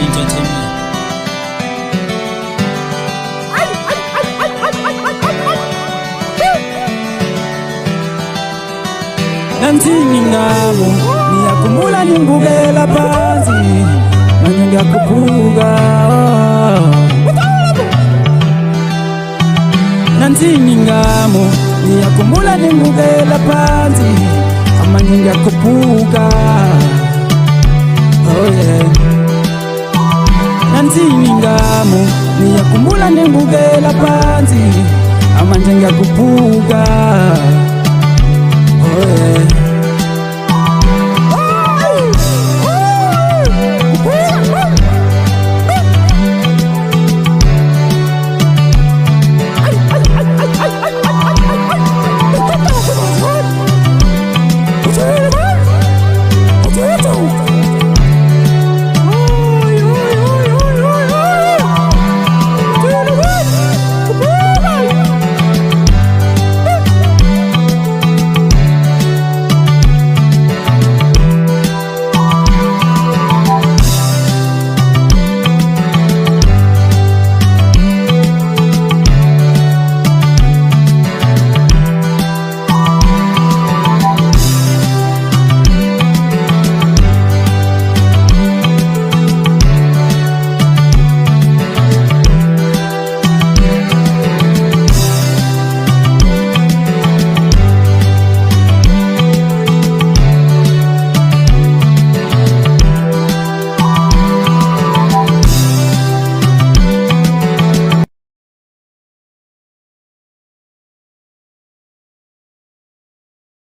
Entertainment. Nantini ngabo niyakumula nimbukela phansi manje ngiyakhuphuka. Nantini ngabo niyakumula nimbukela phansi manje ngiyakhuphuka. Oh yeah. Nantini ngabo niyakumula nimbukela phansi manje ngiyakhuphuka. Oh yeah.